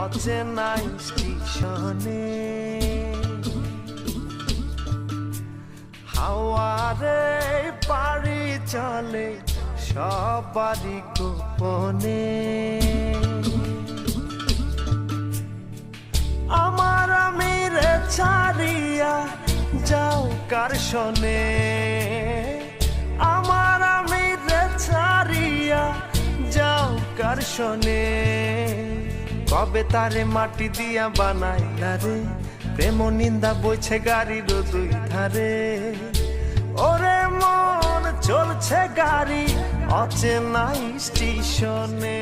অচেনা স্টেশনে। হাওয়ারে পাড়ি চলে সবারই গোপনে। আমার আমিরে ছাড়িয়া যাও কার শোনে, আমার আমিরে ছাড়িয়া যাও কার শোনে। কবে তারে মাটি দিয়া বানাইলা রে, প্রেম নিন্দা বইছে গাড়ির দুই ধারে। ওরে মন চলছে গাড়ি অচেনা স্টেশনে।